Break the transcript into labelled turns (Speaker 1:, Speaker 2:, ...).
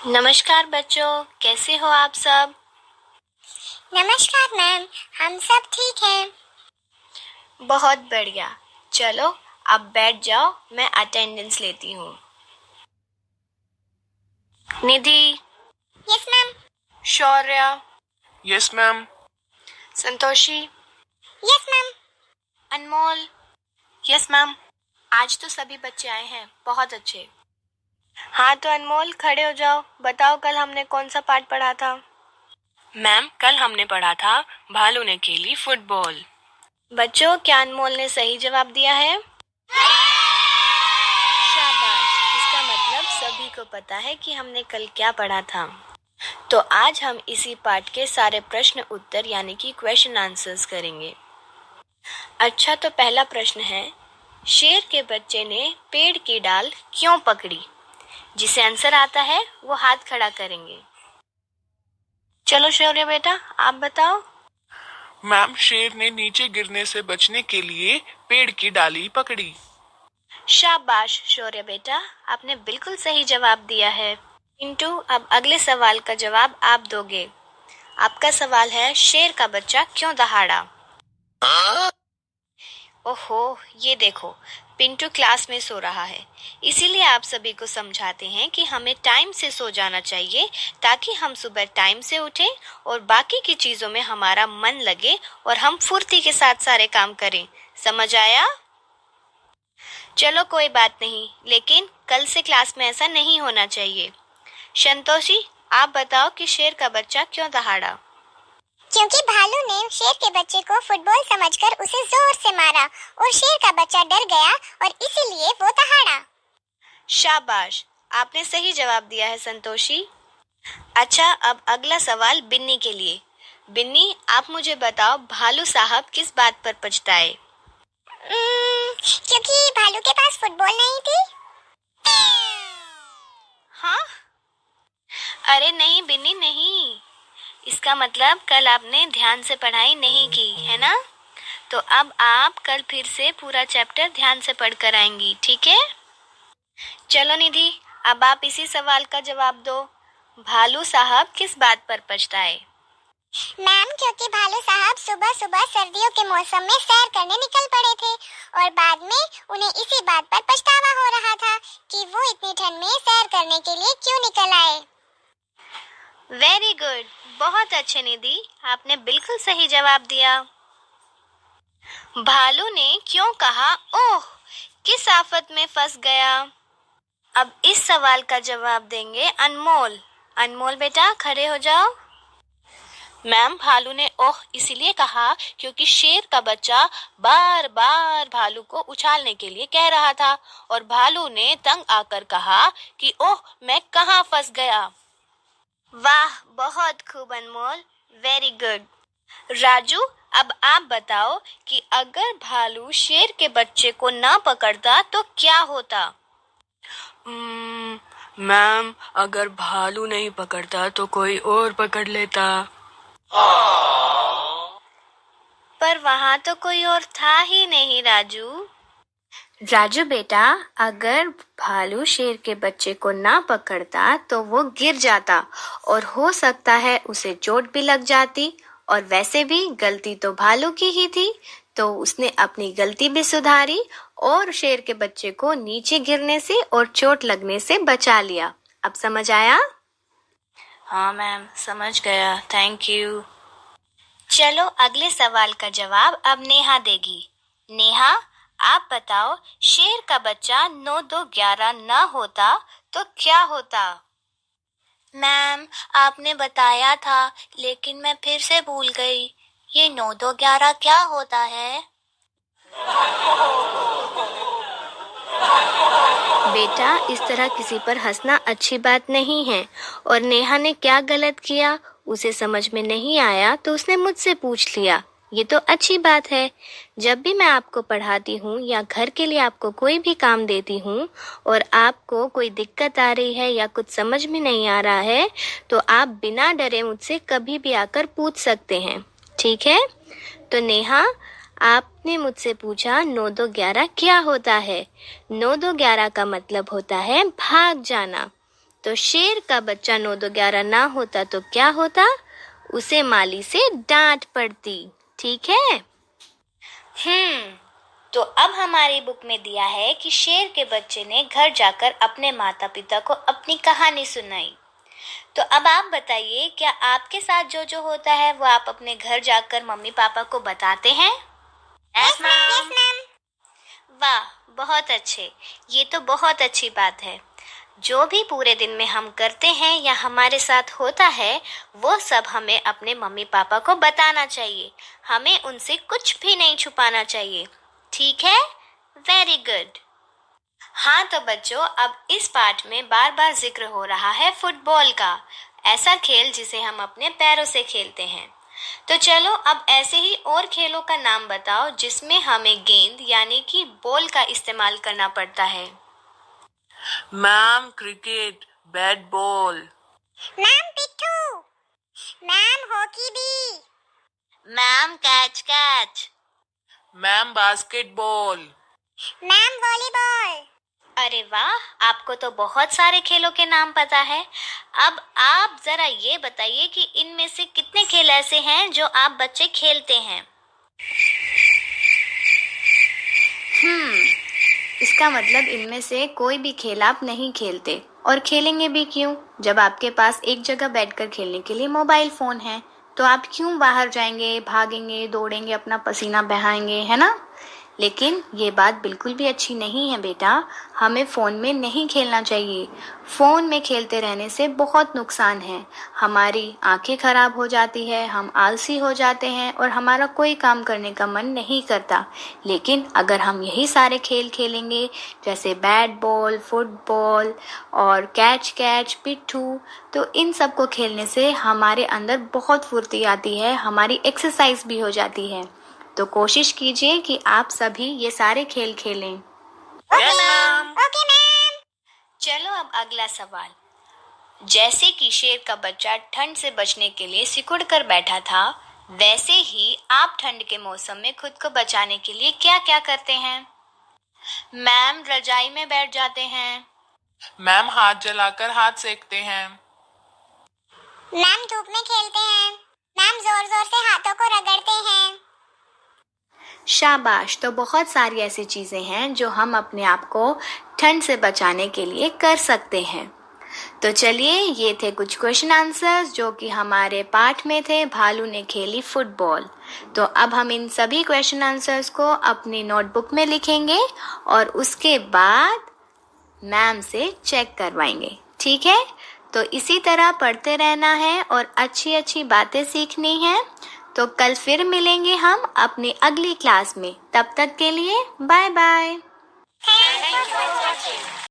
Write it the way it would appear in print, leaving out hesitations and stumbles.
Speaker 1: नमस्कार बच्चों, कैसे हो आप सब?
Speaker 2: नमस्कार मैम, हम सब ठीक हैं।
Speaker 1: बहुत बढ़िया। चलो अब बैठ जाओ, मैं अटेंडेंस लेती हूँ। Nidhi,
Speaker 2: yes ma'am.
Speaker 1: Shaurya,
Speaker 3: yes ma'am.
Speaker 1: Santoshi,
Speaker 2: yes ma'am.
Speaker 1: Anmol,
Speaker 3: yes ma'am.
Speaker 1: आज तो सभी बच्चे आए हैं, बहुत अच्छे। हाँ तो अनमोल, खड़े हो जाओ। बताओ कल हमने कौन सा पाठ पढ़ा था?
Speaker 3: मैम, कल हमने पढ़ा था भालू ने खेली फुटबॉल।
Speaker 1: बच्चों, क्या अनमोल ने सही जवाब दिया है? शाबाश। इसका मतलब सभी को पता है कि हमने कल क्या पढ़ा था। तो आज हम इसी पाठ के सारे प्रश्न उत्तर यानी कि क्वेश्चन आंसर्स करेंगे। अच्छा, तो पहला प्रश्न है, शेर के बच्चे ने पेड़ की डाल क्यों पकड़ी? जिसे आंसर आता है वो हाथ खड़ा करेंगे। चलो शौर्य बेटा, आप बताओ।
Speaker 3: मैम, शेर ने नीचे गिरने से बचने के लिए पेड़ की डाली पकड़ी।
Speaker 1: शाबाश शौर्य बेटा, आपने बिल्कुल सही जवाब दिया है। पिंटू, अब अगले सवाल का जवाब आप दोगे। आपका सवाल है, शेर का बच्चा क्यों दहाड़ा? ओहो, ये देखो, पिंटू क्लास में सो रहा है। इसीलिए आप सभी को समझाते हैं कि हमें टाइम से सो जाना चाहिए ताकि हम सुबह टाइम से उठें और बाकी की चीजों में हमारा मन लगे और हम फुर्ती के साथ सारे काम करें। समझ आया? चलो कोई बात नहीं, लेकिन कल से क्लास में ऐसा नहीं होना चाहिए। संतोषी, आप बताओ कि शेर का बच्चा क्यों दहाड़ा?
Speaker 2: क्योंकि भालू ने शेर के बच्चे को फुटबॉल समझकर उसे जोर से मारा और शेर का बच्चा डर गया और इसीलिए वो दहाड़ा।
Speaker 1: शाबाश, आपने सही जवाब दिया है संतोषी। अच्छा, अब अगला सवाल बिन्नी के लिए। बिन्नी, आप मुझे बताओ, भालू साहब किस बात पर पछताए?
Speaker 2: क्योंकि भालू के पास फुटबॉल नहीं थी।
Speaker 1: हाँ? अरे नहीं बिन्नी, नहीं। इसका मतलब कल आपने ध्यान से पढ़ाई नहीं की है ना? तो अब आप कल फिर से पूरा चैप्टर ध्यान से पढ़ कर आएंगी, ठीक है? चलो निधि, अब आप इसी सवाल का जवाब दो। भालू साहब किस बात पर पछताए?
Speaker 2: मैम, क्योंकि भालू साहब सुबह सुबह सर्दियों के मौसम में सैर करने निकल पड़े थे और बाद में उन्हें इसी बात पर पछतावा हो रहा था कि वो इतनी ठंड में सैर करने के लिए क्यों निकल आए।
Speaker 1: वेरी गुड, बहुत अच्छे निधि, आपने बिल्कुल सही जवाब दिया। भालू ने क्यों कहा ओह, किस आफत में फंस गया? अब इस सवाल का जवाब देंगे अनमोल। अनमोल बेटा, खड़े हो जाओ।
Speaker 3: मैम, भालू ने ओह इसीलिए कहा क्योंकि शेर का बच्चा बार बार भालू को उछालने के लिए कह रहा था और भालू ने तंग आकर कहा कि ओह, मैं कहाँ फंस गया।
Speaker 1: वाह, बहुत खूब अनमोल, वेरी गुड। राजू, अब आप बताओ कि अगर भालू शेर के बच्चे को ना पकड़ता तो क्या होता?
Speaker 3: मैम, अगर भालू नहीं पकड़ता तो कोई और पकड़ लेता।
Speaker 1: पर वहां तो कोई और था ही नहीं राजू। राजू बेटा, अगर भालू शेर के बच्चे को ना पकड़ता तो वो गिर जाता और हो सकता है उसे चोट भी लग जाती, और वैसे भी गलती तो भालू की ही थी, तो उसने अपनी गलती भी सुधारी और शेर के बच्चे को नीचे गिरने से और चोट लगने से बचा लिया। अब समझ आया?
Speaker 3: हाँ मैम, समझ गया, थैंक यू।
Speaker 1: चलो अगले सवाल का जवाब अब नेहा देगी। नेहा, आप बताओ, शेर का बच्चा 9 2 11 ना होता तो क्या होता? मैम, आपने बताया था लेकिन मैं फिर से भूल गई। ये 9 2 11 क्या होता है? बेटा, इस तरह किसी पर हंसना अच्छी बात नहीं है। और नेहा ने क्या गलत किया, उसे समझ में नहीं आया तो उसने मुझसे पूछ लिया। ये तो अच्छी बात है। जब भी मैं आपको पढ़ाती हूँ या घर के लिए आपको कोई भी काम देती हूँ और आपको कोई दिक्कत आ रही है या कुछ समझ में नहीं आ रहा है, तो आप बिना डरे मुझसे कभी भी आकर पूछ सकते हैं, ठीक है? तो नेहा, आपने मुझसे पूछा 9 2 11 क्या होता है? 9 2 11 का मतलब होता है भाग जाना। तो शेर का बच्चा 9 2 11 ना होता तो क्या होता? उसे माली से डांट पड़ती। ठीक है।
Speaker 3: तो अब हमारी बुक में दिया है कि शेर के बच्चे ने घर जाकर अपने माता पिता को अपनी कहानी सुनाई। तो अब आप बताइए, क्या आपके साथ जो होता है वो आप अपने घर जाकर मम्मी पापा को बताते हैं?
Speaker 2: Yes ma'am.
Speaker 3: वाह, बहुत अच्छे। ये तो बहुत अच्छी बात है। जो भी पूरे दिन में हम करते हैं या हमारे साथ होता है वो सब हमें अपने मम्मी पापा को बताना चाहिए। हमें उनसे कुछ भी नहीं छुपाना चाहिए। ठीक है? Very good. हाँ तो बच्चों, अब इस पाठ में बार बार जिक्र हो रहा है फुटबॉल का, ऐसा खेल जिसे हम अपने पैरों से खेलते हैं। तो चलो अब ऐसे ही और खेलों का नाम बताओ जिसमें हमें गेंद यानी कि बॉल का इस्तेमाल करना पड़ता है।
Speaker 4: Ma'am cricket, bat ball.
Speaker 2: Ma'am पिट्ठू। मैम हॉकी भी।
Speaker 3: Ma'am catch.
Speaker 4: Ma'am basketball.
Speaker 2: Ma'am volleyball.
Speaker 3: अरे वाह, आपको तो बहुत सारे खेलों के नाम पता है। अब आप जरा ये बताइए कि इनमें से कितने खेल ऐसे हैं जो आप बच्चे खेलते हैं?
Speaker 1: इसका मतलब इनमें से कोई भी खेल आप नहीं खेलते, और खेलेंगे भी क्यों जब आपके पास एक जगह बैठकर खेलने के लिए मोबाइल फोन है। तो आप क्यों बाहर जाएंगे, भागेंगे, दौड़ेंगे, अपना पसीना बहाएंगे, है ना? लेकिन ये बात बिल्कुल भी अच्छी नहीं है बेटा। हमें फ़ोन में नहीं खेलना चाहिए। फ़ोन में खेलते रहने से बहुत नुकसान है। हमारी आंखें खराब हो जाती है, हम आलसी हो जाते हैं और हमारा कोई काम करने का मन नहीं करता। लेकिन अगर हम यही सारे खेल खेलेंगे जैसे बैट बॉल, फुटबॉल और कैच पिट्ठू, तो इन सब को खेलने से हमारे अंदर बहुत फुर्ती आती है, हमारी एक्सरसाइज भी हो जाती है। तो कोशिश कीजिए कि आप सभी ये सारे खेल खेलें।
Speaker 4: Yes ma'am.
Speaker 2: Okay ma'am.
Speaker 3: चलो अब अगला सवाल। जैसे कि शेर का बच्चा ठंड से बचने के लिए सिकुड़ कर बैठा था, वैसे ही आप ठंड के मौसम में खुद को बचाने के लिए क्या क्या करते हैं? मैम रजाई में बैठ जाते हैं।
Speaker 4: मैम हाथ जलाकर हाथ सेकते हैं।
Speaker 2: मैम धूप में खेलते हैं। मैम जोर जोर से हाथों को रगड़ते हैं।
Speaker 1: शाबाश। तो बहुत सारी ऐसी चीज़ें हैं जो हम अपने आप को ठंड से बचाने के लिए कर सकते हैं। तो चलिए, ये थे कुछ क्वेश्चन आंसर्स जो कि हमारे पाठ में थे, भालू ने खेली फुटबॉल। तो अब हम इन सभी क्वेश्चन आंसर्स को अपनी नोटबुक में लिखेंगे और उसके बाद मैम से चेक करवाएंगे। ठीक है? तो इसी तरह पढ़ते रहना है और अच्छी अच्छी बातें सीखनी है। तो कल फिर मिलेंगे हम अपनी अगली क्लास में। तब तक के लिए बाय बाय।